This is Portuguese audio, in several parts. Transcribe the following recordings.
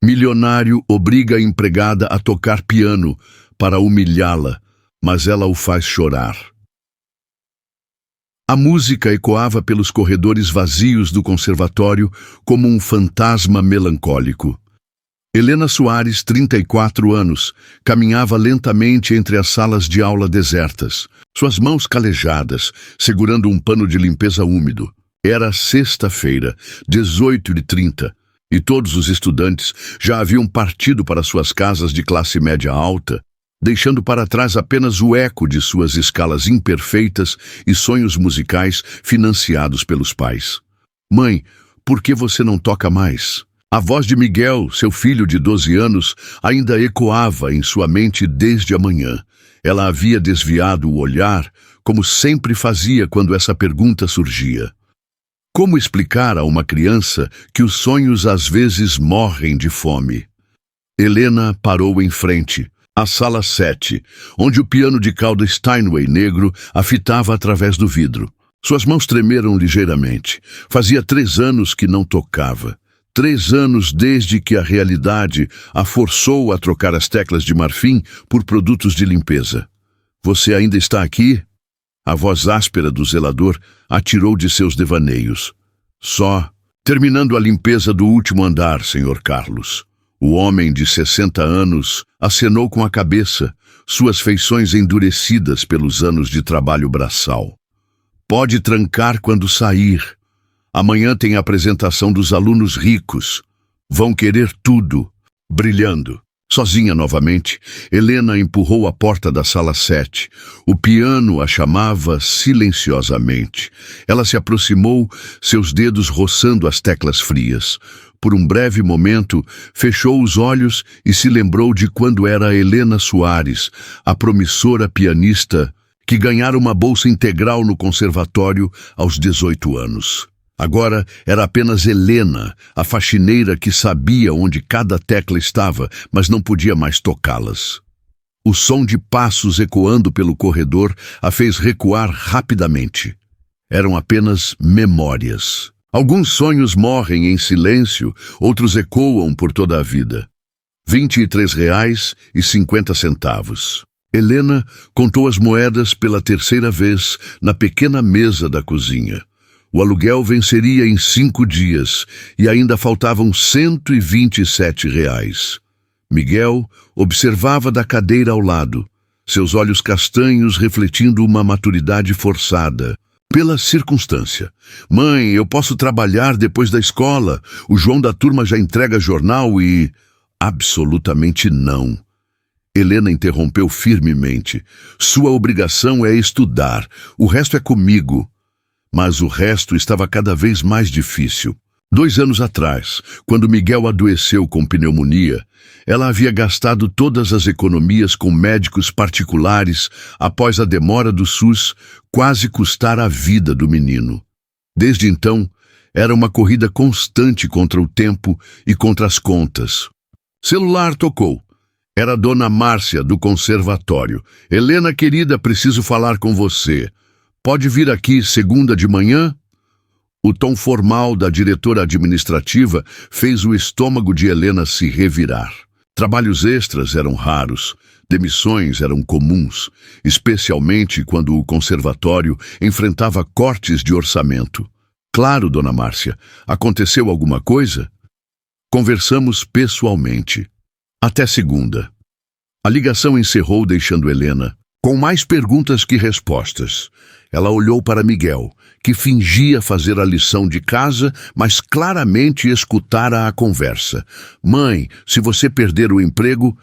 Milionário obriga a empregada a tocar piano para humilhá-la, mas ela o faz chorar. A música ecoava pelos corredores vazios do conservatório como um fantasma melancólico. Helena Soares, 34 anos, caminhava lentamente entre as salas de aula desertas, suas mãos calejadas, segurando um pano de limpeza úmido. Era sexta-feira, 18h30, e todos os estudantes já haviam partido para suas casas de classe média alta, deixando para trás apenas o eco de suas escalas imperfeitas e sonhos musicais financiados pelos pais. Mãe, por que você não toca mais? A voz de Miguel, seu filho de 12 anos, ainda ecoava em sua mente desde a manhã. Ela havia desviado o olhar, como sempre fazia quando essa pergunta surgia. Como explicar a uma criança que os sonhos às vezes morrem de fome? Helena parou em frente, à sala 7, onde o piano de cauda Steinway negro a fitava através do vidro. Suas mãos tremeram ligeiramente. Fazia 3 anos que não tocava. 3 anos desde que a realidade a forçou a trocar as teclas de marfim por produtos de limpeza. Você ainda está aqui? A voz áspera do zelador a tirou de seus devaneios. Só terminando a limpeza do último andar, Sr. Carlos. O homem de 60 anos acenou com a cabeça, suas feições endurecidas pelos anos de trabalho braçal. Pode trancar quando sair. Amanhã tem a apresentação dos alunos ricos. Vão querer tudo. Brilhando. Sozinha novamente, Helena empurrou a porta da sala 7. O piano a chamava silenciosamente. Ela se aproximou, seus dedos roçando as teclas frias. Por um breve momento, fechou os olhos e se lembrou de quando era Helena Soares, a promissora pianista que ganhara uma bolsa integral no conservatório aos 18 anos. Agora era apenas Helena, a faxineira que sabia onde cada tecla estava, mas não podia mais tocá-las. O som de passos ecoando pelo corredor a fez recuar rapidamente. Eram apenas memórias. Alguns sonhos morrem em silêncio, outros ecoam por toda a vida. R$ 23,50. Helena contou as moedas pela 3ª vez na pequena mesa da cozinha. O aluguel venceria em 5 dias e ainda faltavam R$ 127. Miguel observava da cadeira ao lado, seus olhos castanhos refletindo uma maturidade forçada. Pela circunstância. Mãe, eu posso trabalhar depois da escola. O João da turma já entrega jornal e... Absolutamente não. Helena interrompeu firmemente. Sua obrigação é estudar. O resto é comigo. Mas o resto estava cada vez mais difícil. 2 anos atrás, quando Miguel adoeceu com pneumonia, ela havia gastado todas as economias com médicos particulares após a demora do SUS quase custar a vida do menino. Desde então, era uma corrida constante contra o tempo e contra as contas. Celular tocou. Era Dona Márcia, do conservatório. Helena, querida, preciso falar com você. Pode vir aqui segunda de manhã? O tom formal da diretora administrativa fez o estômago de Helena se revirar. Trabalhos extras eram raros, demissões eram comuns, especialmente quando o conservatório enfrentava cortes de orçamento. Claro, Dona Márcia, aconteceu alguma coisa? Conversamos pessoalmente. Até segunda. A ligação encerrou deixando Helena com mais perguntas que respostas. Ela olhou para Miguel, que fingia fazer a lição de casa, mas claramente escutara a conversa. Mãe, se você perder o emprego...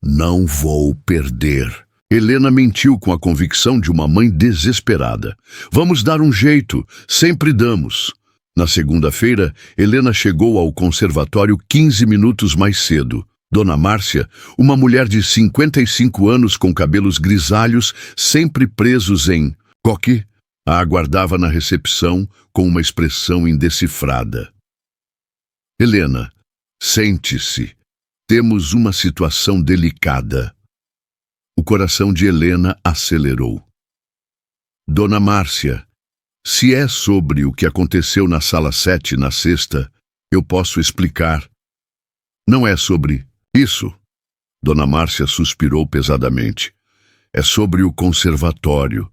Não vou perder. Helena mentiu com a convicção de uma mãe desesperada. Vamos dar um jeito, sempre damos. Na segunda-feira, Helena chegou ao conservatório 15 minutos mais cedo. Dona Márcia, uma mulher de 55 anos com cabelos grisalhos, sempre presos em coque, a aguardava na recepção com uma expressão indecifrada. Helena, sente-se. Temos uma situação delicada. O coração de Helena acelerou. Dona Márcia, se é sobre o que aconteceu na sala 7 na sexta, eu posso explicar. Não é sobre isso. Dona Márcia suspirou pesadamente. É sobre o conservatório.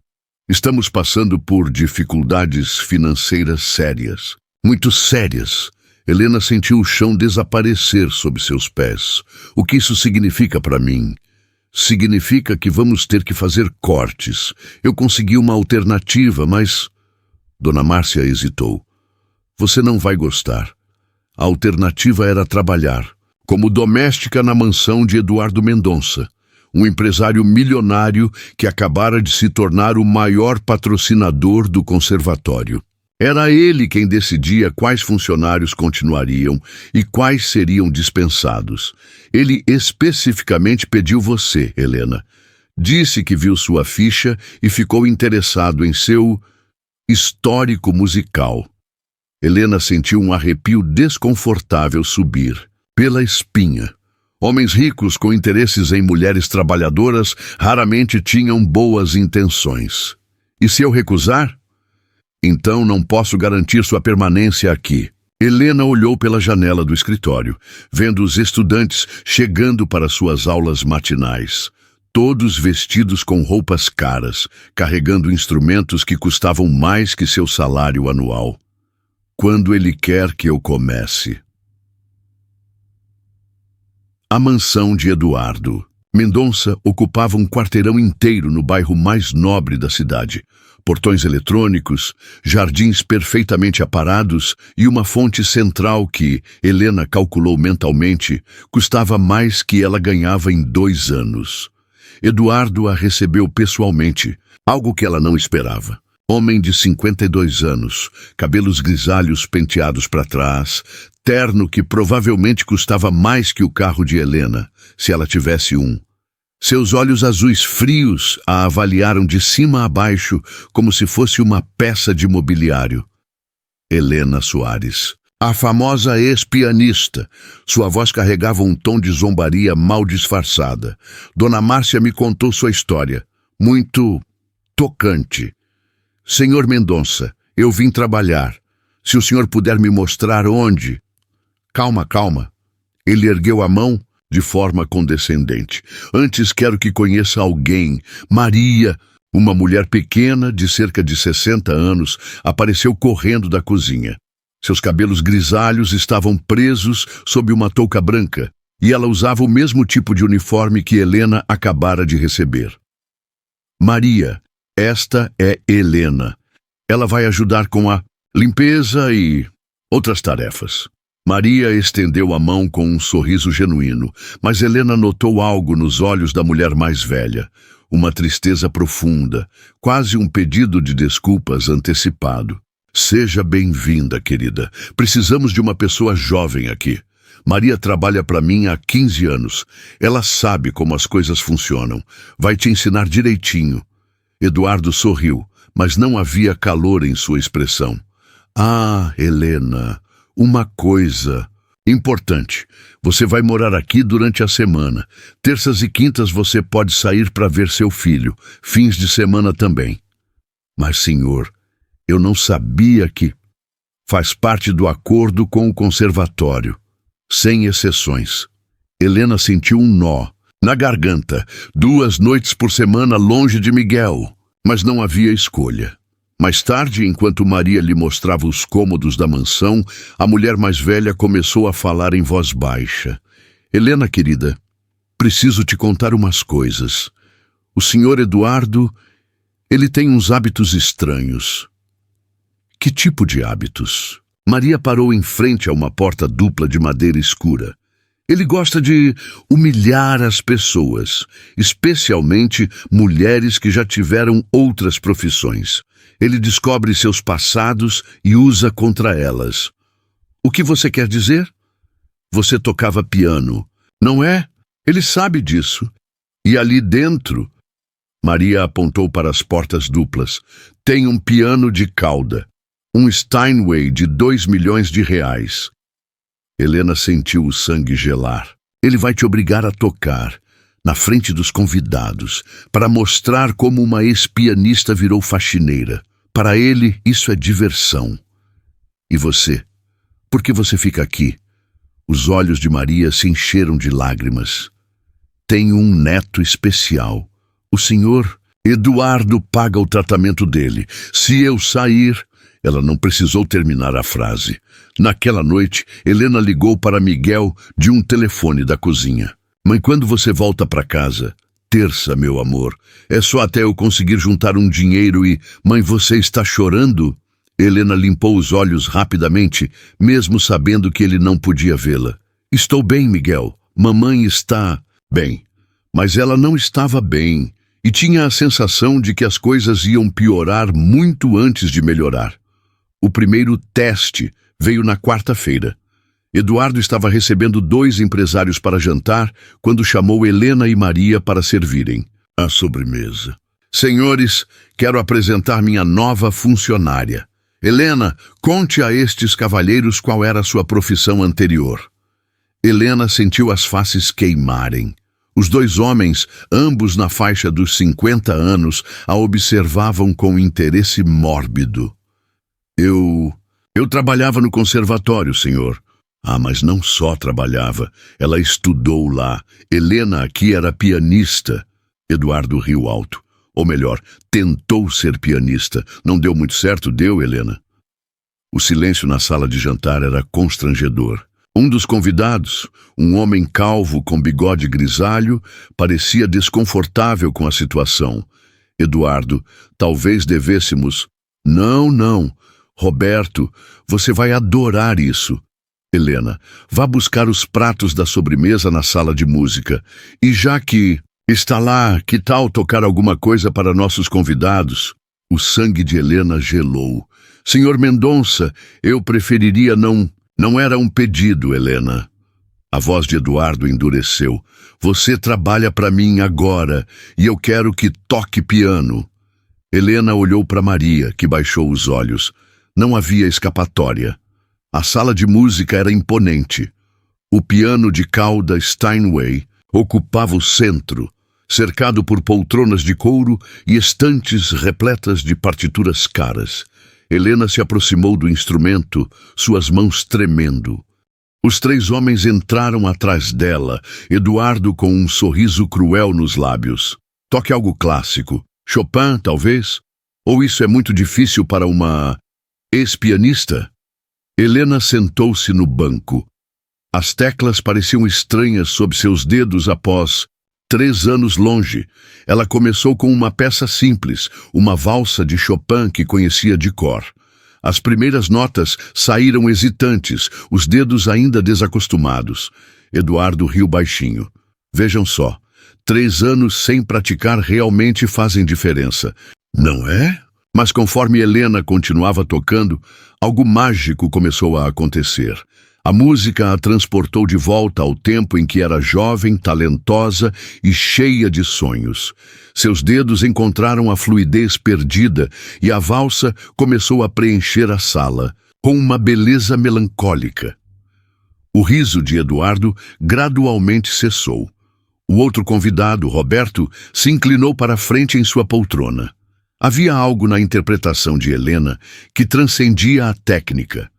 Estamos passando por dificuldades financeiras sérias. Muito sérias. Helena sentiu o chão desaparecer sob seus pés. O que isso significa para mim? Significa que vamos ter que fazer cortes. Eu consegui uma alternativa, mas... Dona Márcia hesitou. Você não vai gostar. A alternativa era trabalhar como doméstica na mansão de Eduardo Mendonça, um empresário milionário que acabara de se tornar o maior patrocinador do conservatório. Era ele quem decidia quais funcionários continuariam e quais seriam dispensados. Ele especificamente pediu você, Helena. Disse que viu sua ficha e ficou interessado em seu histórico musical. Helena sentiu um arrepio desconfortável subir pela espinha. Homens ricos com interesses em mulheres trabalhadoras raramente tinham boas intenções. E se eu recusar? Então não posso garantir sua permanência aqui. Helena olhou pela janela do escritório, vendo os estudantes chegando para suas aulas matinais, todos vestidos com roupas caras, carregando instrumentos que custavam mais que seu salário anual. Quando ele quer que eu comece? A mansão de Eduardo Mendonça ocupava um quarteirão inteiro no bairro mais nobre da cidade. Portões eletrônicos, jardins perfeitamente aparados e uma fonte central que, Helena calculou mentalmente, custava mais que ela ganhava em 2 anos. Eduardo a recebeu pessoalmente, algo que ela não esperava. Homem de 52 anos, cabelos grisalhos penteados para trás, terno que provavelmente custava mais que o carro de Helena, se ela tivesse um. Seus olhos azuis frios a avaliaram de cima a baixo como se fosse uma peça de mobiliário. Helena Soares, a famosa ex-pianista. Sua voz carregava um tom de zombaria mal disfarçada. Dona Márcia me contou sua história, muito tocante. Senhor Mendonça, eu vim trabalhar. Se o senhor puder me mostrar onde... Calma, calma. Ele ergueu a mão de forma condescendente. Antes quero que conheça alguém. Maria, uma mulher pequena de cerca de 60 anos, apareceu correndo da cozinha. Seus cabelos grisalhos estavam presos sob uma touca branca e ela usava o mesmo tipo de uniforme que Helena acabara de receber. Maria, esta é Helena. Ela vai ajudar com a limpeza e outras tarefas. Maria estendeu a mão com um sorriso genuíno, mas Helena notou algo nos olhos da mulher mais velha. Uma tristeza profunda, quase um pedido de desculpas antecipado. Seja bem-vinda, querida. Precisamos de uma pessoa jovem aqui. Maria trabalha para mim há 15 anos. Ela sabe como as coisas funcionam. Vai te ensinar direitinho. Eduardo sorriu, mas não havia calor em sua expressão. Ah, Helena, uma coisa importante. Você vai morar aqui durante a semana. Terças e quintas você pode sair para ver seu filho. Fins de semana também. Mas, senhor, eu não sabia que... Faz parte do acordo com o conservatório. Sem exceções. Helena sentiu um nó na garganta, 2 noites por semana longe de Miguel. Mas não havia escolha. Mais tarde, enquanto Maria lhe mostrava os cômodos da mansão, a mulher mais velha começou a falar em voz baixa. Helena, querida, preciso te contar umas coisas. O senhor Eduardo, ele tem uns hábitos estranhos. Que tipo de hábitos? Maria parou em frente a uma porta dupla de madeira escura. Ele gosta de humilhar as pessoas, especialmente mulheres que já tiveram outras profissões. Ele descobre seus passados e usa contra elas. O que você quer dizer? Você tocava piano, não é? Ele sabe disso. E ali dentro, Maria apontou para as portas duplas, tem um piano de cauda, um Steinway de 2 milhões de reais. Helena sentiu o sangue gelar. Ele vai te obrigar a tocar, na frente dos convidados, para mostrar como uma ex-pianista virou faxineira. Para ele, isso é diversão. E você? Por que você fica aqui? Os olhos de Maria se encheram de lágrimas. Tenho um neto especial. O senhor Eduardo paga o tratamento dele. Se eu sair... Ela não precisou terminar a frase. Naquela noite, Helena ligou para Miguel de um telefone da cozinha. Mãe, quando você volta para casa? Terça, meu amor. É só até eu conseguir juntar um dinheiro e... Mãe, você está chorando? Helena limpou os olhos rapidamente, mesmo sabendo que ele não podia vê-la. Estou bem, Miguel. Mamãe está... bem. Mas ela não estava bem e tinha a sensação de que as coisas iam piorar muito antes de melhorar. O primeiro teste veio na quarta-feira. Eduardo estava recebendo 2 empresários para jantar quando chamou Helena e Maria para servirem a sobremesa. Senhores, quero apresentar minha nova funcionária. Helena, conte a estes cavalheiros qual era a sua profissão anterior. Helena sentiu as faces queimarem. Os 2 homens, ambos na faixa dos 50 anos, a observavam com interesse mórbido. Eu trabalhava no conservatório, senhor. Ah, mas não só trabalhava. Ela estudou lá. Helena aqui era pianista. Eduardo riu alto. Ou melhor, tentou ser pianista. Não deu muito certo, deu, Helena? O silêncio na sala de jantar era constrangedor. Um dos convidados, um homem calvo com bigode grisalho, parecia desconfortável com a situação. Eduardo, talvez devêssemos... Não. Roberto, você vai adorar isso. Helena, vá buscar os pratos da sobremesa na sala de música. E já que está lá, que tal tocar alguma coisa para nossos convidados? O sangue de Helena gelou. Senhor Mendonça, eu preferiria não... Não era um pedido, Helena. A voz de Eduardo endureceu. Você trabalha para mim agora e eu quero que toque piano. Helena olhou para Maria, que baixou os olhos. Não havia escapatória. A sala de música era imponente. O piano de cauda Steinway ocupava o centro, cercado por poltronas de couro e estantes repletas de partituras caras. Helena se aproximou do instrumento, suas mãos tremendo. Os 3 homens entraram atrás dela, Eduardo com um sorriso cruel nos lábios. Toque algo clássico. Chopin, talvez? Ou isso é muito difícil para uma ex-pianista? Helena sentou-se no banco. As teclas pareciam estranhas sob seus dedos após 3 anos longe. Ela começou com uma peça simples, uma valsa de Chopin que conhecia de cor. As primeiras notas saíram hesitantes, os dedos ainda desacostumados. Eduardo riu baixinho. Vejam só, 3 anos sem praticar realmente fazem diferença. Não é? Mas conforme Helena continuava tocando, algo mágico começou a acontecer. A música a transportou de volta ao tempo em que era jovem, talentosa e cheia de sonhos. Seus dedos encontraram a fluidez perdida e a valsa começou a preencher a sala, com uma beleza melancólica. O riso de Eduardo gradualmente cessou. O outro convidado, Roberto, se inclinou para a frente em sua poltrona. Havia algo na interpretação de Helena que transcendia a técnica.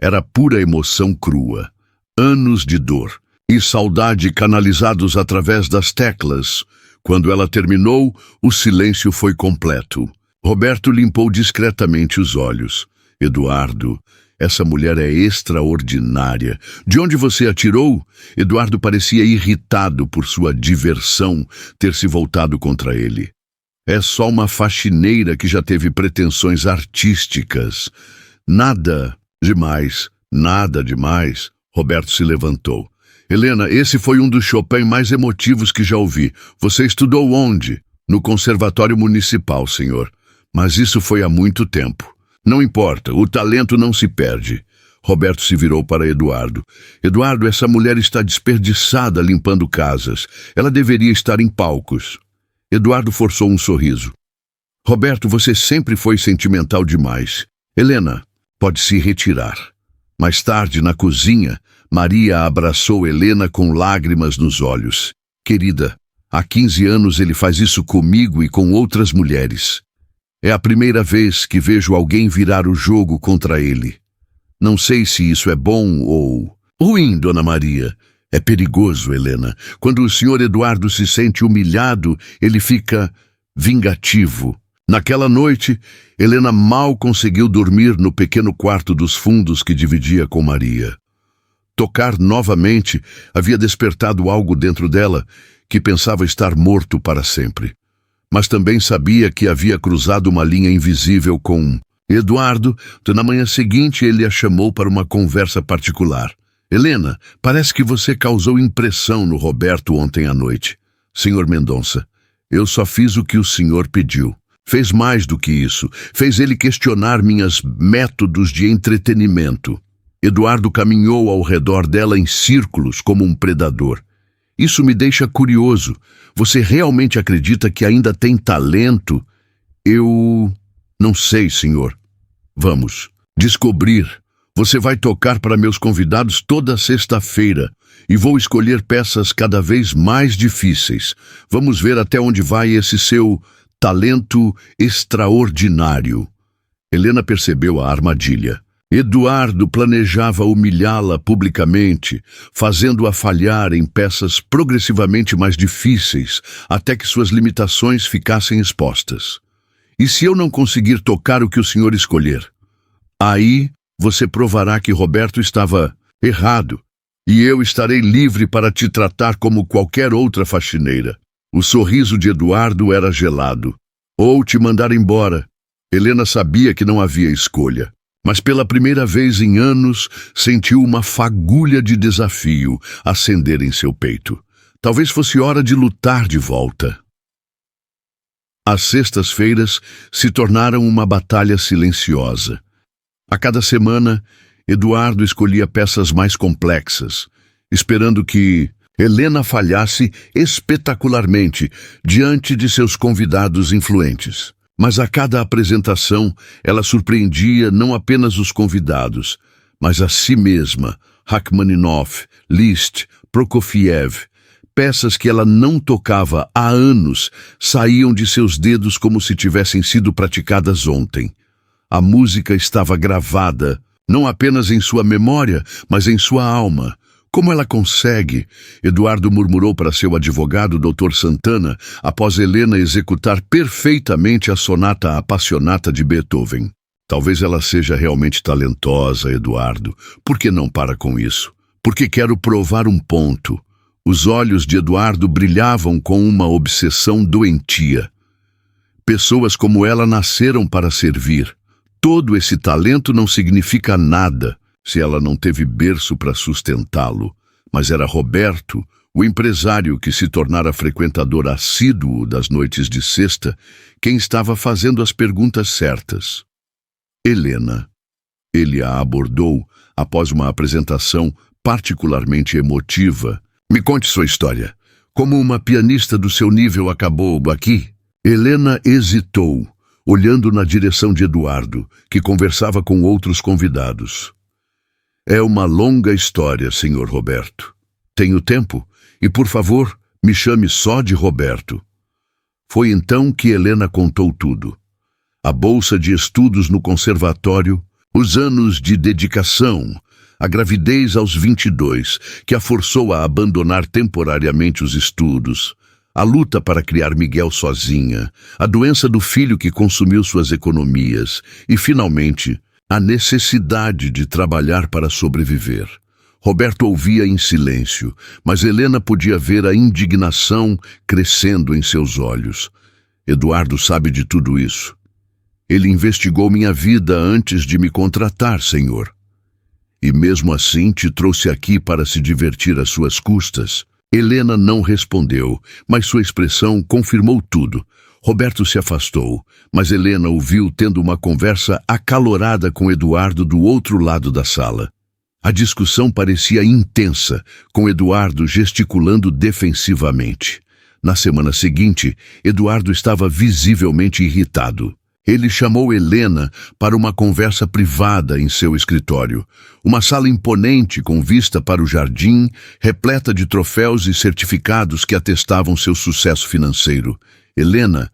Era pura emoção crua, anos de dor e saudade canalizados através das teclas. Quando ela terminou, o silêncio foi completo. Roberto limpou discretamente os olhos. Eduardo, essa mulher é extraordinária. De onde você a tirou? Eduardo parecia irritado por sua diversão ter se voltado contra ele. É só uma faxineira que já teve pretensões artísticas. Nada demais. Roberto se levantou. Helena, esse foi um dos Chopin mais emotivos que já ouvi. Você estudou onde? No Conservatório Municipal, senhor. Mas isso foi há muito tempo. Não importa, o talento não se perde. Roberto se virou para Eduardo. Eduardo, essa mulher está desperdiçada limpando casas. Ela deveria estar em palcos. Eduardo forçou um sorriso. Roberto, você sempre foi sentimental demais. Helena, pode se retirar. Mais tarde, na cozinha, Maria abraçou Helena com lágrimas nos olhos. Querida, há 15 anos ele faz isso comigo e com outras mulheres. É a primeira vez que vejo alguém virar o jogo contra ele. Não sei se isso é bom ou... Ruim, Dona Maria. É perigoso, Helena. Quando o senhor Eduardo se sente humilhado, ele fica vingativo. Naquela noite, Helena mal conseguiu dormir no pequeno quarto dos fundos que dividia com Maria. Tocar novamente havia despertado algo dentro dela que pensava estar morto para sempre. Mas também sabia que havia cruzado uma linha invisível com Eduardo. Na manhã seguinte, ele a chamou para uma conversa particular. Helena, parece que você causou impressão no Roberto ontem à noite. Senhor Mendonça, eu só fiz o que o senhor pediu. Fez mais do que isso. Fez ele questionar minhas métodos de entretenimento. Eduardo caminhou ao redor dela em círculos como um predador. Isso me deixa curioso. Você realmente acredita que ainda tem talento? Eu não sei, senhor. Vamos descobrir. Você vai tocar para meus convidados toda sexta-feira e vou escolher peças cada vez mais difíceis. Vamos ver até onde vai esse seu talento extraordinário. Helena percebeu a armadilha. Eduardo planejava humilhá-la publicamente, fazendo-a falhar em peças progressivamente mais difíceis, até que suas limitações ficassem expostas. E se eu não conseguir tocar o que o senhor escolher? Aí você provará que Roberto estava errado, e eu estarei livre para te tratar como qualquer outra faxineira. O sorriso de Eduardo era gelado. Ou te mandar embora. Helena sabia que não havia escolha. Mas pela primeira vez em anos, sentiu uma fagulha de desafio acender em seu peito. Talvez fosse hora de lutar de volta. As sextas-feiras se tornaram uma batalha silenciosa. A cada semana, Eduardo escolhia peças mais complexas, esperando que Helena falhasse espetacularmente diante de seus convidados influentes. Mas a cada apresentação, ela surpreendia não apenas os convidados, mas a si mesma. Rachmaninoff, Liszt, Prokofiev. Peças que ela não tocava há anos saíam de seus dedos como se tivessem sido praticadas ontem. A música estava gravada, não apenas em sua memória, mas em sua alma. Como ela consegue? Eduardo murmurou para seu advogado, Dr. Santana, após Helena executar perfeitamente a sonata apassionata de Beethoven. Talvez ela seja realmente talentosa, Eduardo. Por que não para com isso? Porque quero provar um ponto. Os olhos de Eduardo brilhavam com uma obsessão doentia. Pessoas como ela nasceram para servir. Todo esse talento não significa nada se ela não teve berço para sustentá-lo. Mas era Roberto, o empresário que se tornara frequentador assíduo das noites de sexta, quem estava fazendo as perguntas certas. Helena. Ele a abordou após uma apresentação particularmente emotiva. Me conte sua história. Como uma pianista do seu nível acabou aqui? Helena hesitou, olhando na direção de Eduardo, que conversava com outros convidados. É uma longa história, senhor Roberto. Tenho tempo? E, por favor, me chame só de Roberto. Foi então que Helena contou tudo. A bolsa de estudos no conservatório, os anos de dedicação, a gravidez aos 22, que a forçou a abandonar temporariamente os estudos, a luta para criar Miguel sozinha, a doença do filho que consumiu suas economias e, finalmente, a necessidade de trabalhar para sobreviver. Roberto ouvia em silêncio, mas Helena podia ver a indignação crescendo em seus olhos. Eduardo sabe de tudo isso. Ele investigou minha vida antes de me contratar, senhor. E mesmo assim te trouxe aqui para se divertir às suas custas. Helena não respondeu, mas sua expressão confirmou tudo. Roberto se afastou, mas Helena o viu tendo uma conversa acalorada com Eduardo do outro lado da sala. A discussão parecia intensa, com Eduardo gesticulando defensivamente. Na semana seguinte, Eduardo estava visivelmente irritado. Ele chamou Helena para uma conversa privada em seu escritório. Uma sala imponente com vista para o jardim, repleta de troféus e certificados que atestavam seu sucesso financeiro. Helena,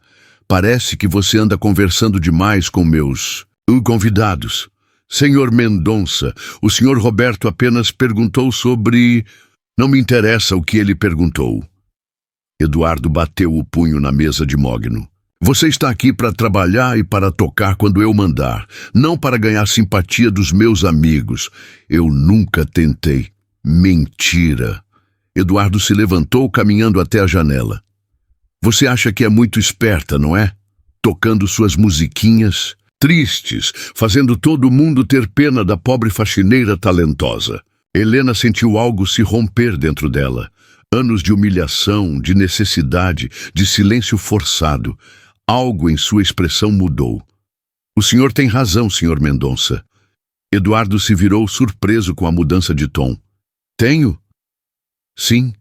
parece que você anda conversando demais com meus convidados. Senhor Mendonça, o senhor Roberto apenas perguntou sobre... Não me interessa o que ele perguntou. Eduardo bateu o punho na mesa de mogno. Você está aqui para trabalhar e para tocar quando eu mandar, não para ganhar simpatia dos meus amigos. Eu nunca tentei. Mentira. Eduardo se levantou, caminhando até a janela. Você acha que é muito esperta, não é? Tocando suas musiquinhas, tristes, fazendo todo mundo ter pena da pobre faxineira talentosa. Helena sentiu algo se romper dentro dela. Anos de humilhação, de necessidade, de silêncio forçado. Algo em sua expressão mudou. O senhor tem razão, senhor Mendonça. Eduardo se virou surpreso com a mudança de tom. Tenho? Sim,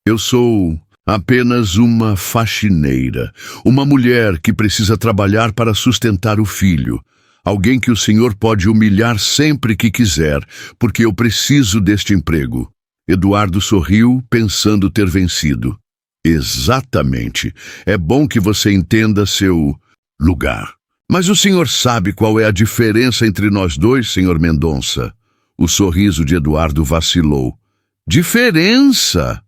eu sou apenas uma faxineira. Uma mulher que precisa trabalhar para sustentar o filho. Alguém que o senhor pode humilhar sempre que quiser, porque eu preciso deste emprego. Eduardo sorriu, pensando ter vencido. Exatamente. É bom que você entenda seu lugar. Mas o senhor sabe qual é a diferença entre nós dois, senhor Mendonça? O sorriso de Eduardo vacilou. Diferença?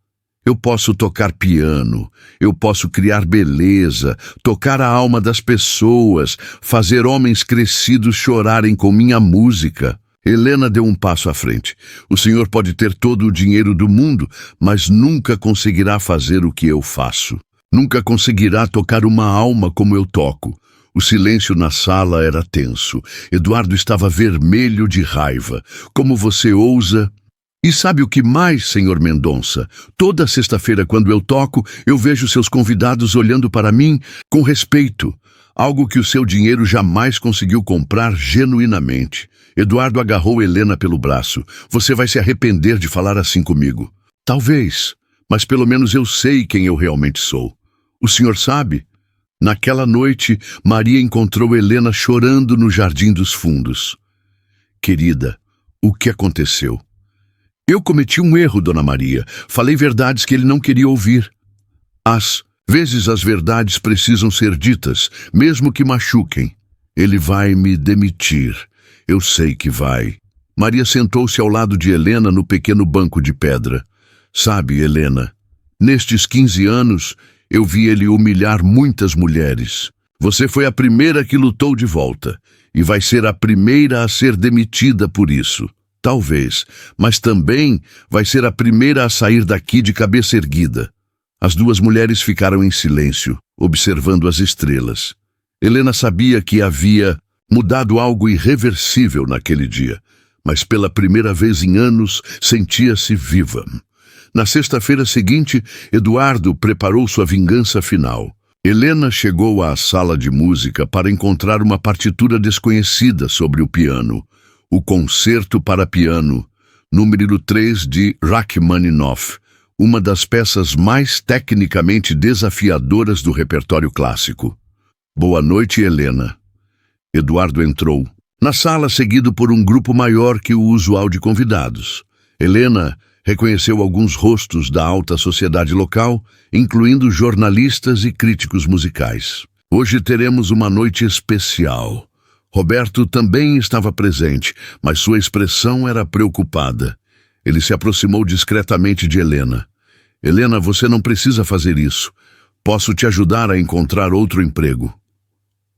Eu posso tocar piano, eu posso criar beleza, tocar a alma das pessoas, fazer homens crescidos chorarem com minha música. Helena deu um passo à frente. O senhor pode ter todo o dinheiro do mundo, mas nunca conseguirá fazer o que eu faço. Nunca conseguirá tocar uma alma como eu toco. O silêncio na sala era tenso. Eduardo estava vermelho de raiva. Como você ousa... E sabe o que mais, senhor Mendonça? Toda sexta-feira, quando eu toco, eu vejo seus convidados olhando para mim com respeito. Algo que o seu dinheiro jamais conseguiu comprar genuinamente. Eduardo agarrou Helena pelo braço. Você vai se arrepender de falar assim comigo. Talvez, mas pelo menos eu sei quem eu realmente sou. O senhor sabe? Naquela noite, Maria encontrou Helena chorando no Jardim dos Fundos. Querida, o que aconteceu? Eu cometi um erro, Dona Maria. Falei verdades que ele não queria ouvir. Às vezes as verdades precisam ser ditas, mesmo que machuquem. Ele vai me demitir. Eu sei que vai. Maria sentou-se ao lado de Helena no pequeno banco de pedra. Sabe, Helena, nestes 15 anos, eu vi ele humilhar muitas mulheres. Você foi a primeira que lutou de volta, e vai ser a primeira a ser demitida por isso. Talvez, mas também vai ser a primeira a sair daqui de cabeça erguida. As duas mulheres ficaram em silêncio, observando as estrelas. Helena sabia que havia mudado algo irreversível naquele dia, mas pela primeira vez em anos sentia-se viva. Na sexta-feira seguinte, Eduardo preparou sua vingança final. Helena chegou à sala de música para encontrar uma partitura desconhecida sobre o piano. O Concerto para Piano, número 3 de Rachmaninoff, uma das peças mais tecnicamente desafiadoras do repertório clássico. Boa noite, Helena. Eduardo entrou. Na sala, seguido por um grupo maior que o usual de convidados. Helena reconheceu alguns rostos da alta sociedade local, incluindo jornalistas e críticos musicais. Hoje teremos uma noite especial. Roberto também estava presente, mas sua expressão era preocupada. Ele se aproximou discretamente de Helena. Helena, você não precisa fazer isso. Posso te ajudar a encontrar outro emprego.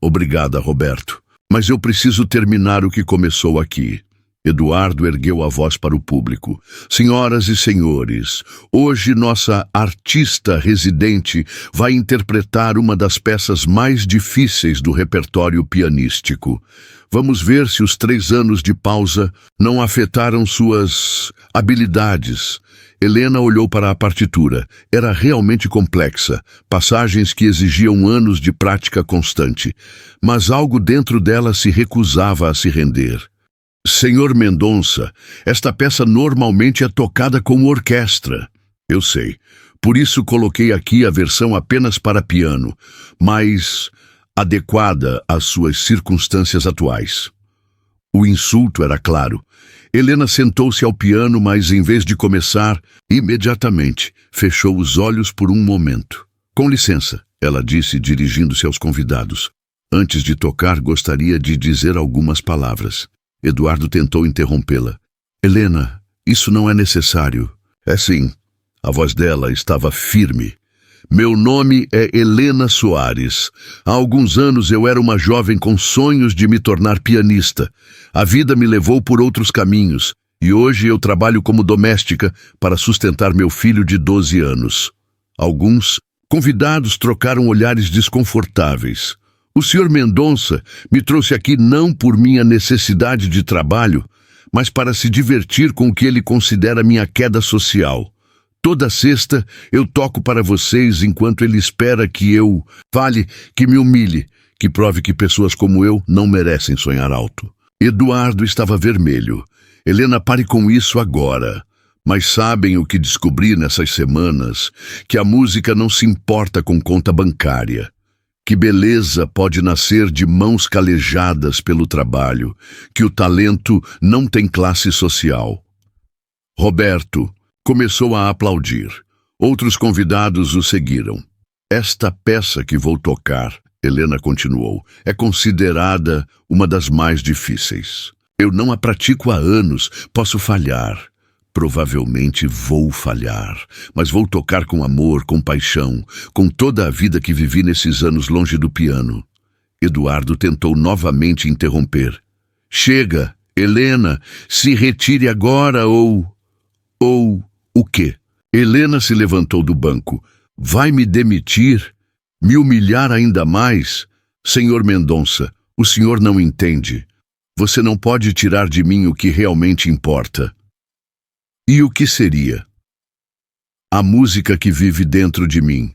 Obrigada, Roberto. Mas eu preciso terminar o que começou aqui. Eduardo ergueu a voz para o público. Senhoras e senhores, hoje nossa artista residente vai interpretar uma das peças mais difíceis do repertório pianístico. Vamos ver se os 3 anos de pausa não afetaram suas habilidades. Helena olhou para a partitura. Era realmente complexa, passagens que exigiam anos de prática constante. Mas algo dentro dela se recusava a se render. Senhor Mendonça, esta peça normalmente é tocada com orquestra. Eu sei. Por isso coloquei aqui a versão apenas para piano, mais adequada às suas circunstâncias atuais. O insulto era claro. Helena sentou-se ao piano, mas em vez de começar, imediatamente fechou os olhos por um momento. Com licença, ela disse, dirigindo-se aos convidados. Antes de tocar, gostaria de dizer algumas palavras. Eduardo tentou interrompê-la. Helena, isso não é necessário. É sim. A voz dela estava firme. Meu nome é Helena Soares. Há alguns anos eu era uma jovem com sonhos de me tornar pianista. A vida me levou por outros caminhos e hoje eu trabalho como doméstica para sustentar meu filho de 12 anos. Alguns convidados trocaram olhares desconfortáveis. O Sr. Mendonça me trouxe aqui não por minha necessidade de trabalho, mas para se divertir com o que ele considera minha queda social. Toda sexta eu toco para vocês enquanto ele espera que eu fale, que me humilhe, que prove que pessoas como eu não merecem sonhar alto. Eduardo estava vermelho. Helena, pare com isso agora. Mas sabem o que descobri nessas semanas? Que a música não se importa com conta bancária. Que beleza pode nascer de mãos calejadas pelo trabalho. Que o talento não tem classe social. Roberto começou a aplaudir. Outros convidados o seguiram. Esta peça que vou tocar, Helena continuou, é considerada uma das mais difíceis. Eu não a pratico há anos, posso falhar. Provavelmente vou falhar, mas vou tocar com amor, com paixão, com toda a vida que vivi nesses anos longe do piano. Eduardo tentou novamente interromper. Chega, Helena, se retire agora ou o quê? Helena se levantou do banco. Vai me demitir? Me humilhar ainda mais? Senhor Mendonça, o senhor não entende. Você não pode tirar de mim o que realmente importa. E o que seria? A música que vive dentro de mim.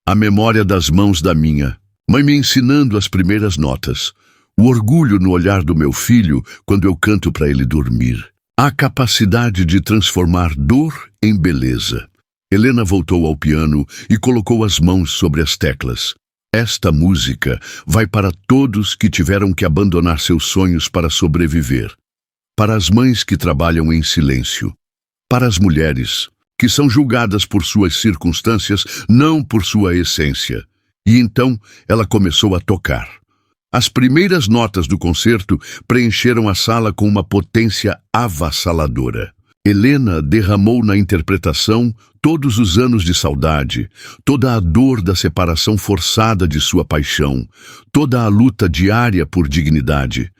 A memória das mãos da minha mãe me ensinando as primeiras notas. O orgulho no olhar do meu filho quando eu canto para ele dormir. A capacidade de transformar dor em beleza. Helena voltou ao piano e colocou as mãos sobre as teclas. Esta música vai para todos que tiveram que abandonar seus sonhos para sobreviver. Para as mães que trabalham em silêncio. Para as mulheres que são julgadas por suas circunstâncias, não por sua essência. E então ela começou a tocar. As primeiras notas do concerto preencheram a sala com uma potência avassaladora. Helena derramou na interpretação todos os anos de saudade, toda a dor da separação forçada de sua paixão, toda a luta diária por dignidade.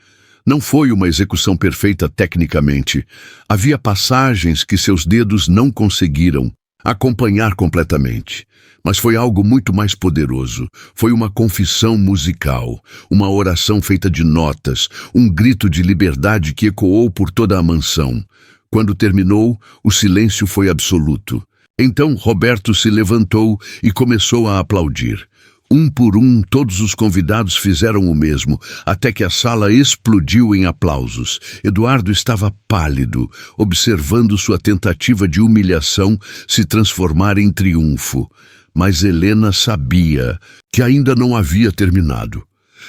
Não foi uma execução perfeita tecnicamente. Havia passagens que seus dedos não conseguiram acompanhar completamente. Mas foi algo muito mais poderoso. Foi uma confissão musical, uma oração feita de notas, um grito de liberdade que ecoou por toda a mansão. Quando terminou, o silêncio foi absoluto. Então Roberto se levantou e começou a aplaudir. Um por um, todos os convidados fizeram o mesmo, até que a sala explodiu em aplausos. Eduardo estava pálido, observando sua tentativa de humilhação se transformar em triunfo. Mas Helena sabia que ainda não havia terminado.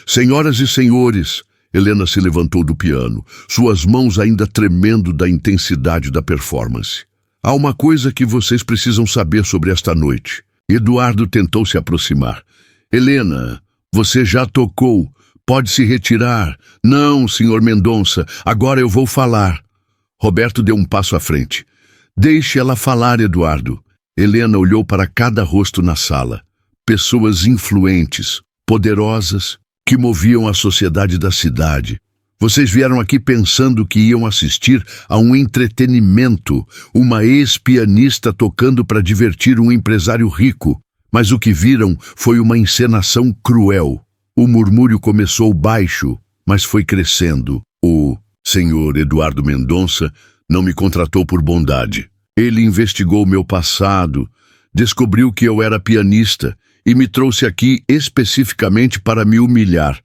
Senhoras e senhores, Helena se levantou do piano, suas mãos ainda tremendo da intensidade da performance. Há uma coisa que vocês precisam saber sobre esta noite. Eduardo tentou se aproximar. Helena, você já tocou. Pode se retirar. Não, senhor Mendonça, agora eu vou falar. Roberto deu um passo à frente. Deixe ela falar, Eduardo. Helena olhou para cada rosto na sala. Pessoas influentes, poderosas, que moviam a sociedade da cidade. Vocês vieram aqui pensando que iam assistir a um entretenimento, uma ex-pianista tocando para divertir um empresário rico. Mas o que viram foi uma encenação cruel. O murmúrio começou baixo, mas foi crescendo. O senhor Eduardo Mendonça não me contratou por bondade. Ele investigou meu passado, descobriu que eu era pianista e me trouxe aqui especificamente para me humilhar.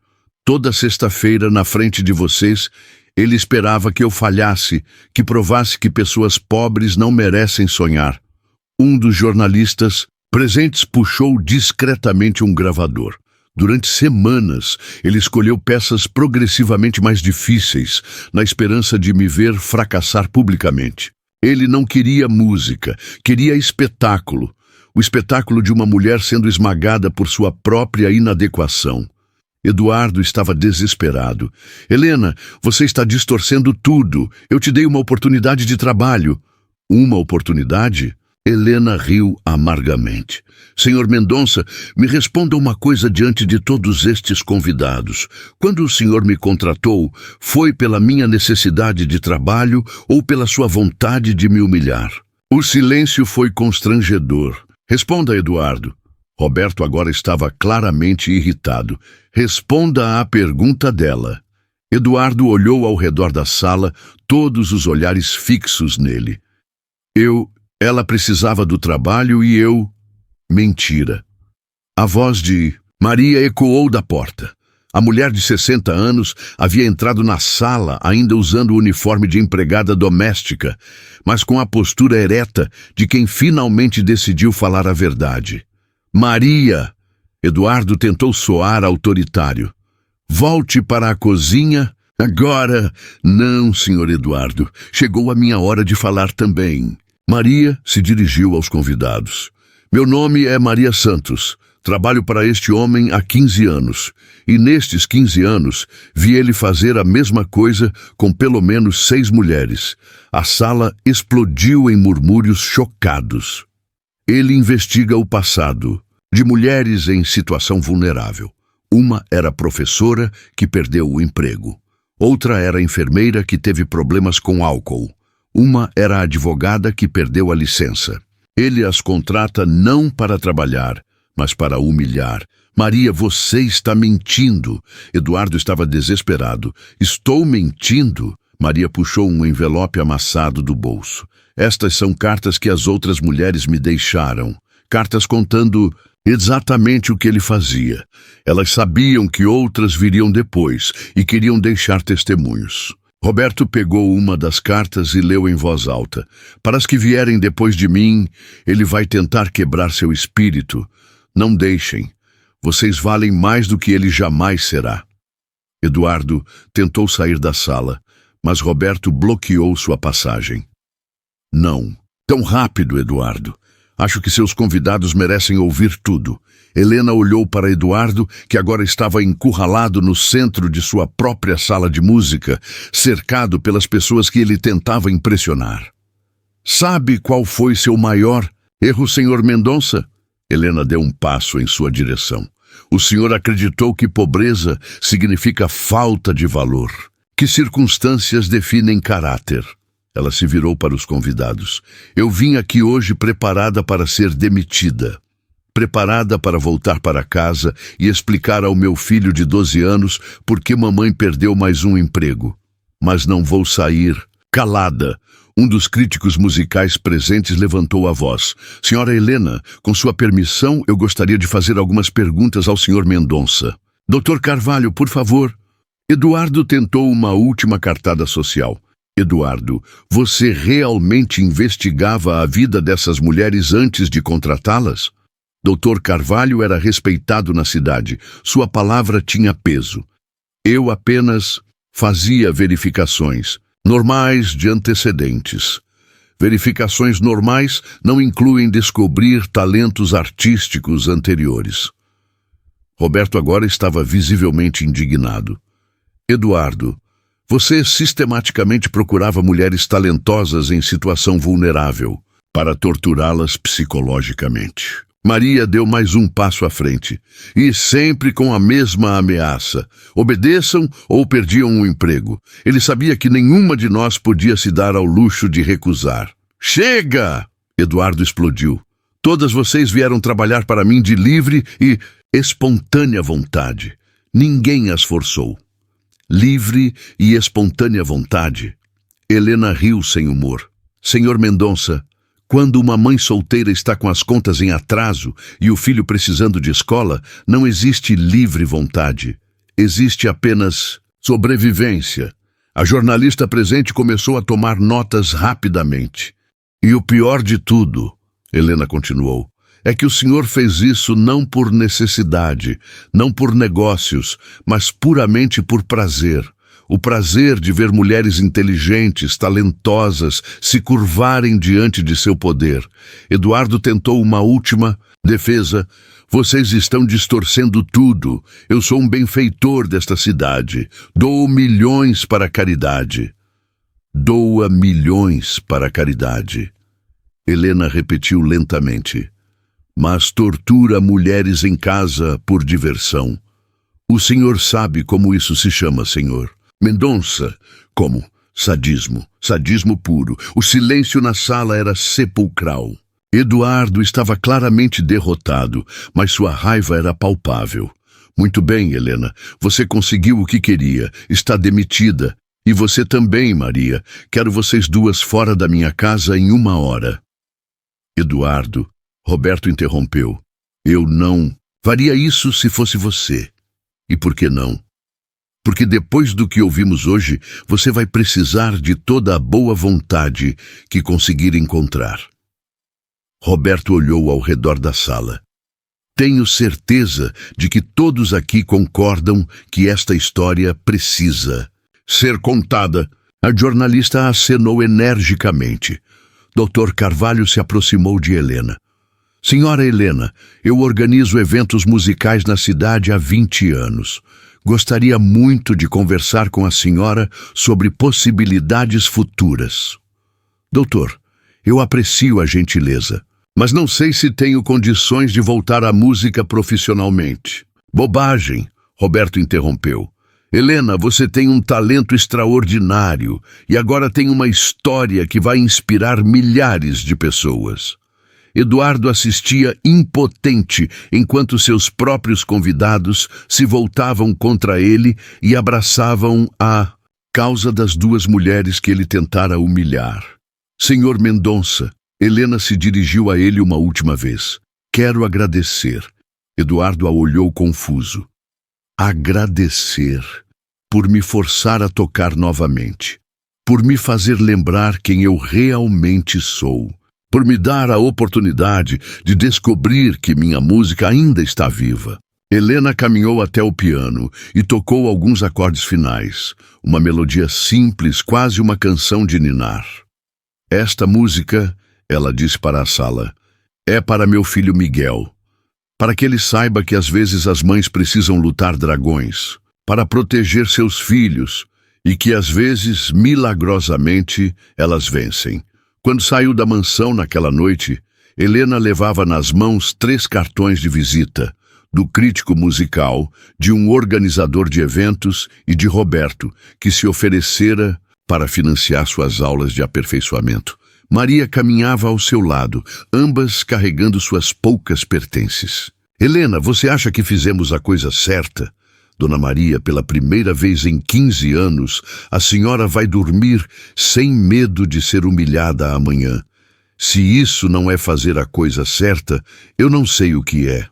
Toda sexta-feira, na frente de vocês, ele esperava que eu falhasse, que provasse que pessoas pobres não merecem sonhar. Um dos jornalistas presentes puxou discretamente um gravador. Durante semanas, ele escolheu peças progressivamente mais difíceis, na esperança de me ver fracassar publicamente. Ele não queria música, queria espetáculo. O espetáculo de uma mulher sendo esmagada por sua própria inadequação. Eduardo estava desesperado. Helena, você está distorcendo tudo. Eu te dei uma oportunidade de trabalho. Uma oportunidade? Helena riu amargamente. Senhor Mendonça, me responda uma coisa diante de todos estes convidados. Quando o senhor me contratou, foi pela minha necessidade de trabalho ou pela sua vontade de me humilhar? O silêncio foi constrangedor. Responda, Eduardo. Roberto agora estava claramente irritado. Responda à pergunta dela. Eduardo olhou ao redor da sala, todos os olhares fixos nele. Ela precisava do trabalho e eu... Mentira. A voz de Maria ecoou da porta. A mulher de 60 anos havia entrado na sala ainda usando o uniforme de empregada doméstica, mas com a postura ereta de quem finalmente decidiu falar a verdade. Maria! Eduardo tentou soar autoritário. Volte para a cozinha. Agora... Não, senhor Eduardo. Chegou a minha hora de falar também. Maria se dirigiu aos convidados. Meu nome é Maria Santos. Trabalho para este homem há 15 anos. E nestes 15 anos, vi ele fazer a mesma coisa com pelo menos 6 mulheres. A sala explodiu em murmúrios chocados. Ele investiga o passado de mulheres em situação vulnerável. Uma era professora que perdeu o emprego. Outra era enfermeira que teve problemas com álcool. Uma era advogada que perdeu a licença. Ele as contrata não para trabalhar, mas para humilhar. Maria, você está mentindo. Eduardo estava desesperado. Estou mentindo? Maria puxou um envelope amassado do bolso. Estas são cartas que as outras mulheres me deixaram. Cartas contando exatamente o que ele fazia. Elas sabiam que outras viriam depois e queriam deixar testemunhos. Roberto pegou uma das cartas e leu em voz alta. Para as que vierem depois de mim, ele vai tentar quebrar seu espírito. Não deixem. Vocês valem mais do que ele jamais será. Eduardo tentou sair da sala, mas Roberto bloqueou sua passagem. Não. Tão rápido, Eduardo. Acho que seus convidados merecem ouvir tudo. Helena olhou para Eduardo, que agora estava encurralado no centro de sua própria sala de música, cercado pelas pessoas que ele tentava impressionar. Sabe qual foi seu maior erro, senhor Mendonça? Helena deu um passo em sua direção. O senhor acreditou que pobreza significa falta de valor, que circunstâncias definem caráter. Ela se virou para os convidados. Eu vim aqui hoje preparada para ser demitida. Preparada para voltar para casa e explicar ao meu filho de 12 anos por que mamãe perdeu mais um emprego. Mas não vou sair calada. Um dos críticos musicais presentes levantou a voz. Senhora Helena, com sua permissão, eu gostaria de fazer algumas perguntas ao senhor Mendonça. Doutor Carvalho, por favor. Eduardo tentou uma última cartada social. Eduardo, você realmente investigava a vida dessas mulheres antes de contratá-las? Dr. Carvalho era respeitado na cidade. Sua palavra tinha peso. Eu apenas fazia verificações normais de antecedentes. Verificações normais não incluem descobrir talentos artísticos anteriores. Roberto agora estava visivelmente indignado. Eduardo, você sistematicamente procurava mulheres talentosas em situação vulnerável para torturá-las psicologicamente. Maria deu mais um passo à frente, e sempre com a mesma ameaça. Obedeçam ou perdiam o emprego. Ele sabia que nenhuma de nós podia se dar ao luxo de recusar. Chega! Eduardo explodiu. Todas vocês vieram trabalhar para mim de livre e espontânea vontade. Ninguém as forçou. Livre e espontânea vontade. Helena riu sem humor. Senhor Mendonça, quando uma mãe solteira está com as contas em atraso e o filho precisando de escola, não existe livre vontade. Existe apenas sobrevivência. A jornalista presente começou a tomar notas rapidamente. E o pior de tudo, Helena continuou, é que o senhor fez isso não por necessidade, não por negócios, mas puramente por prazer. O prazer de ver mulheres inteligentes, talentosas, se curvarem diante de seu poder. Eduardo tentou uma última defesa. Vocês estão distorcendo tudo. Eu sou um benfeitor desta cidade. Dou milhões para a caridade. Doa milhões para a caridade. Helena repetiu lentamente. Mas tortura mulheres em casa por diversão. O senhor sabe como isso se chama, senhor. Mendonça, como? Sadismo. Sadismo puro. O silêncio na sala era sepulcral. Eduardo estava claramente derrotado, mas sua raiva era palpável. Muito bem, Helena. Você conseguiu o que queria. Está demitida. E você também, Maria. Quero vocês duas fora da minha casa em 1 hora. Eduardo. Roberto interrompeu. Eu não faria isso se fosse você. E por que não? Porque depois do que ouvimos hoje, você vai precisar de toda a boa vontade que conseguir encontrar. Roberto olhou ao redor da sala. Tenho certeza de que todos aqui concordam que esta história precisa ser contada. A jornalista acenou energicamente. Dr. Carvalho se aproximou de Helena. Senhora Helena, eu organizo eventos musicais na cidade há 20 anos. Gostaria muito de conversar com a senhora sobre possibilidades futuras. Doutor, eu aprecio a gentileza, mas não sei se tenho condições de voltar à música profissionalmente. Bobagem, Roberto interrompeu. Helena, você tem um talento extraordinário e agora tem uma história que vai inspirar milhares de pessoas. Eduardo assistia impotente enquanto seus próprios convidados se voltavam contra ele e abraçavam a causa das 2 mulheres que ele tentara humilhar. Senhor Mendonça, Helena se dirigiu a ele uma última vez. Quero agradecer. Eduardo a olhou confuso. Agradecer por me forçar a tocar novamente, por me fazer lembrar quem eu realmente sou, por me dar a oportunidade de descobrir que minha música ainda está viva. Helena caminhou até o piano e tocou alguns acordes finais, uma melodia simples, quase uma canção de ninar. Esta música, ela disse para a sala, é para meu filho Miguel, para que ele saiba que às vezes as mães precisam lutar dragões, para proteger seus filhos, e que às vezes, milagrosamente, elas vencem. Quando saiu da mansão naquela noite, Helena levava nas mãos 3 cartões de visita, do crítico musical, de um organizador de eventos e de Roberto, que se oferecera para financiar suas aulas de aperfeiçoamento. Maria caminhava ao seu lado, ambas carregando suas poucas pertences. Helena, você acha que fizemos a coisa certa? Dona Maria, pela primeira vez em 15 anos, a senhora vai dormir sem medo de ser humilhada amanhã. Se isso não é fazer a coisa certa, eu não sei o que é.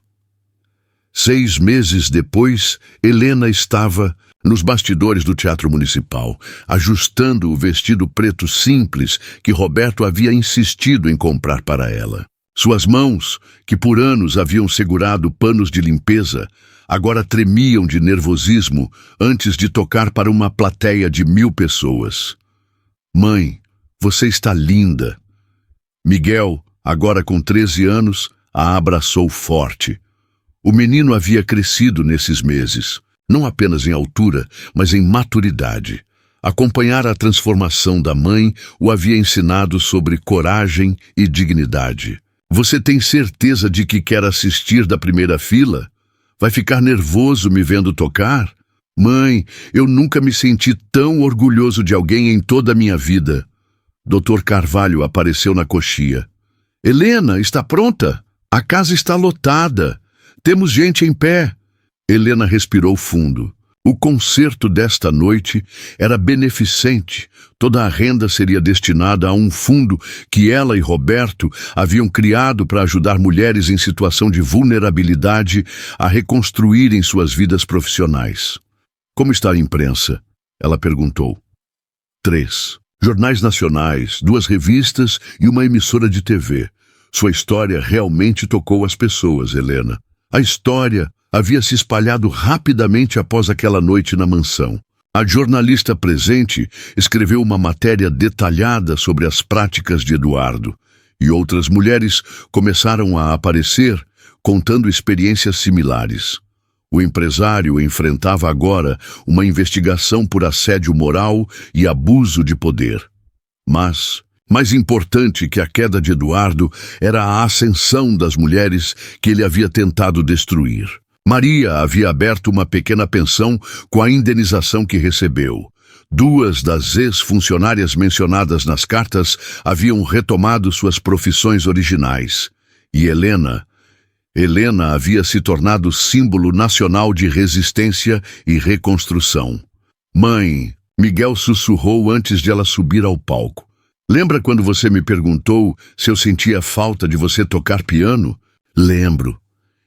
6 meses depois, Helena estava nos bastidores do Teatro Municipal, ajustando o vestido preto simples que Roberto havia insistido em comprar para ela. Suas mãos, que por anos haviam segurado panos de limpeza, agora tremiam de nervosismo antes de tocar para uma plateia de 1000 pessoas. Mãe, você está linda. Miguel, agora com 13 anos, a abraçou forte. O menino havia crescido nesses meses, não apenas em altura, mas em maturidade. Acompanhar a transformação da mãe o havia ensinado sobre coragem e dignidade. Você tem certeza de que quer assistir da primeira fila? Vai ficar nervoso me vendo tocar? Mãe, eu nunca me senti tão orgulhoso de alguém em toda a minha vida. Dr. Carvalho apareceu na coxia. Helena, está pronta? A casa está lotada. Temos gente em pé. Helena respirou fundo. O concerto desta noite era beneficente. Toda a renda seria destinada a um fundo que ela e Roberto haviam criado para ajudar mulheres em situação de vulnerabilidade a reconstruírem suas vidas profissionais. Como está a imprensa? Ela perguntou. 3 jornais nacionais, 2 revistas e uma emissora de TV. Sua história realmente tocou as pessoas, Helena. A história havia se espalhado rapidamente após aquela noite na mansão. A jornalista presente escreveu uma matéria detalhada sobre as práticas de Eduardo, e outras mulheres começaram a aparecer contando experiências similares. O empresário enfrentava agora uma investigação por assédio moral e abuso de poder. Mas, mais importante que a queda de Eduardo, era a ascensão das mulheres que ele havia tentado destruir. Maria havia aberto uma pequena pensão com a indenização que recebeu. 2 das ex-funcionárias mencionadas nas cartas haviam retomado suas profissões originais. E Helena havia se tornado símbolo nacional de resistência e reconstrução. Mãe, Miguel sussurrou antes de ela subir ao palco. Lembra quando você me perguntou se eu sentia falta de você tocar piano? Lembro.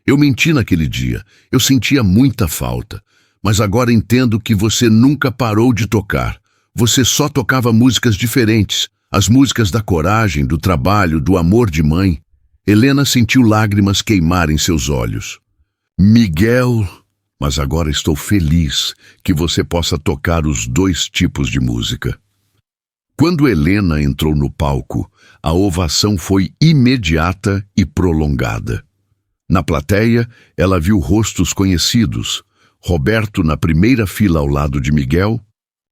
Eu menti naquele dia. Eu sentia muita falta. Mas agora entendo que você nunca parou de tocar. Você só tocava músicas diferentes. As músicas da coragem, do trabalho, do amor de mãe. Helena sentiu lágrimas queimar em seus olhos. Miguel, mas agora estou feliz que você possa tocar os 2 tipos de música. Quando Helena entrou no palco, a ovação foi imediata e prolongada. Na plateia, ela viu rostos conhecidos. Roberto na primeira fila ao lado de Miguel,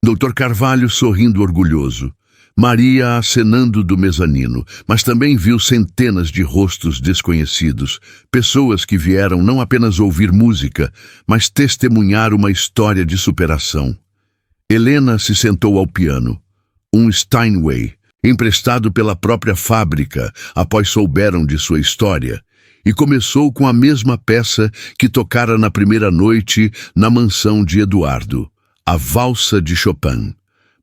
Dr. Carvalho sorrindo orgulhoso, Maria acenando do mezanino, mas também viu centenas de rostos desconhecidos, pessoas que vieram não apenas ouvir música, mas testemunhar uma história de superação. Helena se sentou ao piano, um Steinway, emprestado pela própria fábrica após souberam de sua história, e começou com a mesma peça que tocara na primeira noite na mansão de Eduardo, a Valsa de Chopin.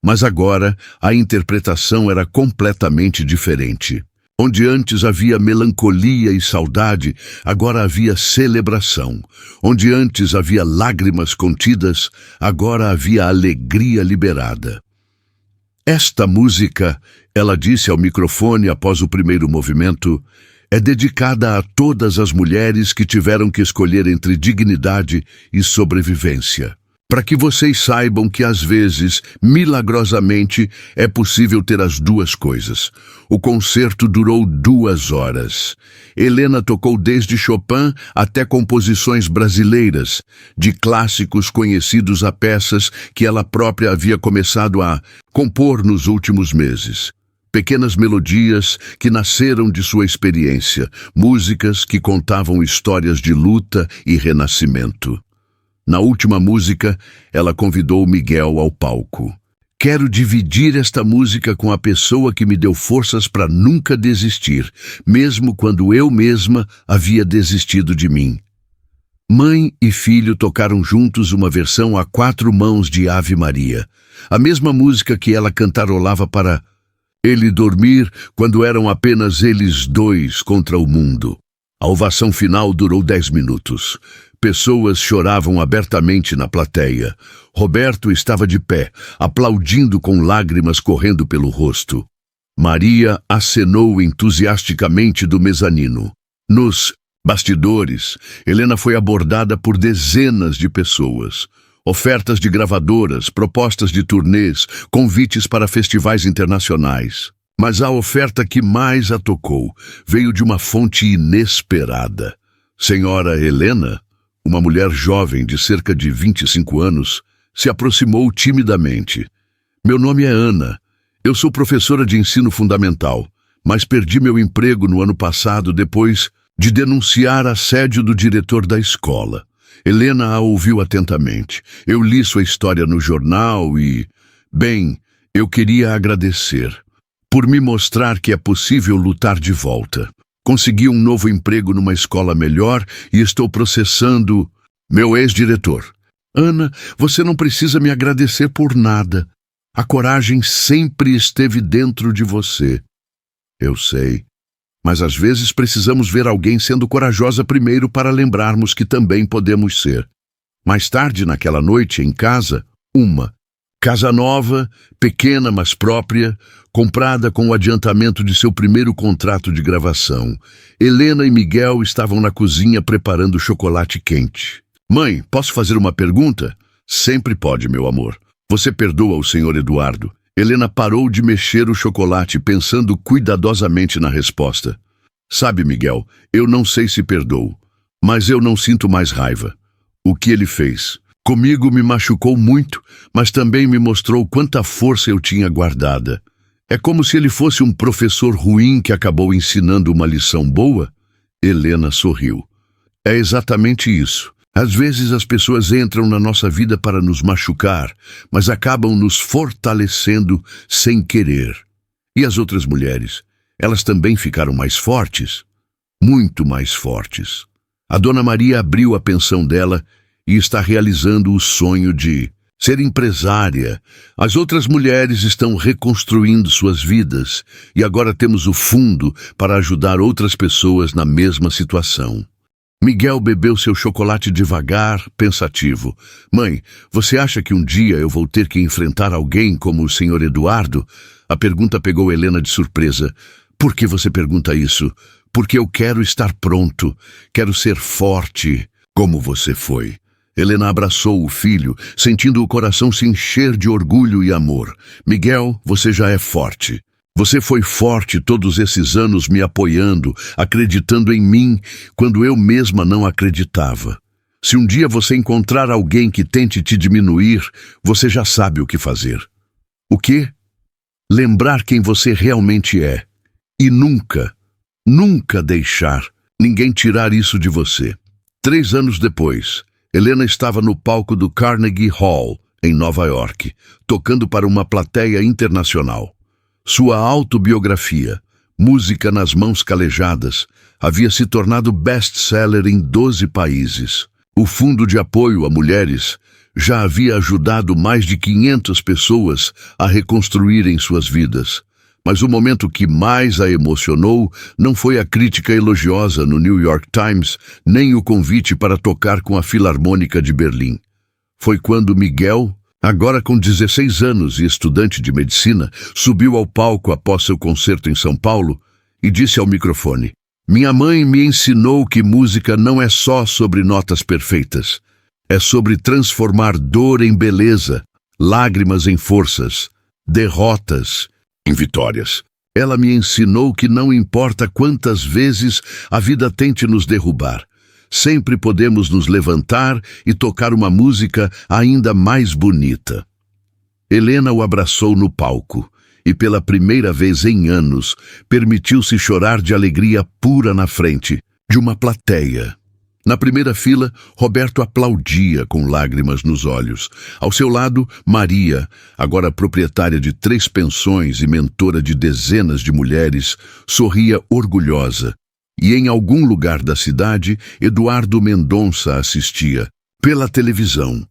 Mas agora a interpretação era completamente diferente. Onde antes havia melancolia e saudade, agora havia celebração. Onde antes havia lágrimas contidas, agora havia alegria liberada. Esta música, ela disse ao microfone após o primeiro movimento, é dedicada a todas as mulheres que tiveram que escolher entre dignidade e sobrevivência. Para que vocês saibam que às vezes, milagrosamente, é possível ter as 2 coisas. O concerto durou 2 horas. Helena tocou desde Chopin até composições brasileiras, de clássicos conhecidos a peças que ela própria havia começado a compor nos últimos meses. Pequenas melodias que nasceram de sua experiência, músicas que contavam histórias de luta e renascimento. Na última música, ela convidou Miguel ao palco. Quero dividir esta música com a pessoa que me deu forças para nunca desistir, mesmo quando eu mesma havia desistido de mim. Mãe e filho tocaram juntos uma versão a 4 mãos de Ave Maria, a mesma música que ela cantarolava para ele dormir quando eram apenas eles 2 contra o mundo. A ovação final durou 10 minutos. Pessoas choravam abertamente na plateia. Roberto estava de pé, aplaudindo com lágrimas correndo pelo rosto. Maria acenou entusiasticamente do mezanino. Nos bastidores, Helena foi abordada por dezenas de pessoas. Ofertas de gravadoras, propostas de turnês, convites para festivais internacionais. Mas a oferta que mais a tocou veio de uma fonte inesperada. Senhora Helena, uma mulher jovem de cerca de 25 anos, se aproximou timidamente. Meu nome é Ana. Eu sou professora de ensino fundamental, mas perdi meu emprego no ano passado depois de denunciar assédio do diretor da escola. Helena a ouviu atentamente. Eu li sua história no jornal e... Bem, eu queria agradecer por me mostrar que é possível lutar de volta. Consegui um novo emprego numa escola melhor e estou processando meu ex-diretor. Ana, você não precisa me agradecer por nada. A coragem sempre esteve dentro de você. Eu sei. Mas às vezes precisamos ver alguém sendo corajosa primeiro para lembrarmos que também podemos ser. Mais tarde, naquela noite, em casa, uma casa nova, pequena mas própria, comprada com o adiantamento de seu primeiro contrato de gravação. Helena e Miguel estavam na cozinha preparando chocolate quente. Mãe, posso fazer uma pergunta? Sempre pode, meu amor. Você perdoa o Sr. Eduardo? Helena parou de mexer o chocolate, pensando cuidadosamente na resposta. Sabe, Miguel, eu não sei se perdoo, Mas eu não sinto mais raiva. O que ele fez comigo me machucou muito, mas também me mostrou quanta força eu tinha guardada. É como se ele fosse um professor ruim que acabou ensinando uma lição boa. Helena sorriu. É exatamente isso. Às vezes as pessoas entram na nossa vida para nos machucar, mas acabam nos fortalecendo sem querer. E as outras mulheres? Elas também ficaram mais fortes? Muito mais fortes. A Dona Maria abriu a pensão dela e está realizando o sonho de ser empresária. As outras mulheres estão reconstruindo suas vidas e agora temos o fundo para ajudar outras pessoas na mesma situação. Miguel bebeu seu chocolate devagar, pensativo. Mãe, você acha que um dia eu vou ter que enfrentar alguém como o Sr. Eduardo? A pergunta pegou Helena de surpresa. Por que você pergunta isso? Porque eu quero estar pronto, quero ser forte, como você foi. Helena abraçou o filho, sentindo o coração se encher de orgulho e amor. Miguel, você já é forte. Você foi forte todos esses anos me apoiando, acreditando em mim, quando eu mesma não acreditava. Se um dia você encontrar alguém que tente te diminuir, você já sabe o que fazer. O quê? Lembrar quem você realmente é. E nunca, nunca deixar ninguém tirar isso de você. 3 anos depois, Helena estava no palco do Carnegie Hall, em Nova York, tocando para uma plateia internacional. Sua autobiografia, Música nas Mãos Calejadas, havia se tornado best-seller em 12 países. O Fundo de Apoio a Mulheres já havia ajudado mais de 500 pessoas a reconstruírem suas vidas. Mas o momento que mais a emocionou não foi a crítica elogiosa no New York Times, nem o convite para tocar com a Filarmônica de Berlim. Foi quando Miguel, agora com 16 anos e estudante de medicina, subiu ao palco após seu concerto em São Paulo e disse ao microfone: "Minha mãe me ensinou que música não é só sobre notas perfeitas. É sobre transformar dor em beleza, lágrimas em forças, derrotas em vitórias. Ela me ensinou que não importa quantas vezes a vida tente nos derrubar, sempre podemos nos levantar e tocar uma música ainda mais bonita." Helena o abraçou no palco e, pela primeira vez em anos, permitiu-se chorar de alegria pura na frente de uma plateia. Na primeira fila, Roberto aplaudia com lágrimas nos olhos. Ao seu lado, Maria, agora proprietária de 3 pensões e mentora de dezenas de mulheres, sorria orgulhosa. E em algum lugar da cidade, Eduardo Mendonça assistia, pela televisão,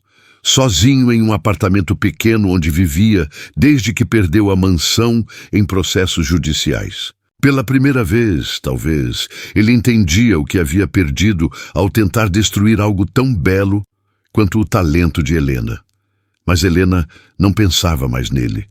sozinho em um apartamento pequeno onde vivia desde que perdeu a mansão em processos judiciais. Pela primeira vez, talvez, ele entendia o que havia perdido ao tentar destruir algo tão belo quanto o talento de Helena. Mas Helena não pensava mais nele.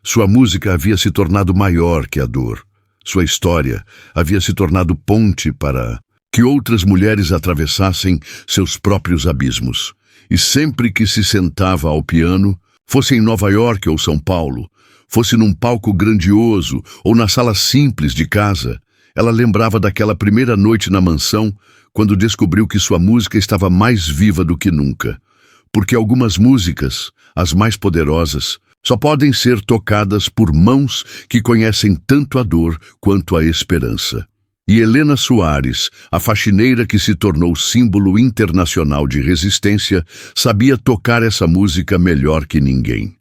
Sua música havia se tornado maior que a dor. Sua história havia se tornado ponte para que outras mulheres atravessassem seus próprios abismos. E sempre que se sentava ao piano, fosse em Nova York ou São Paulo, fosse num palco grandioso ou na sala simples de casa, ela lembrava daquela primeira noite na mansão, quando descobriu que sua música estava mais viva do que nunca. Porque algumas músicas, as mais poderosas, só podem ser tocadas por mãos que conhecem tanto a dor quanto a esperança. E Helena Soares, a faxineira que se tornou símbolo internacional de resistência, sabia tocar essa música melhor que ninguém.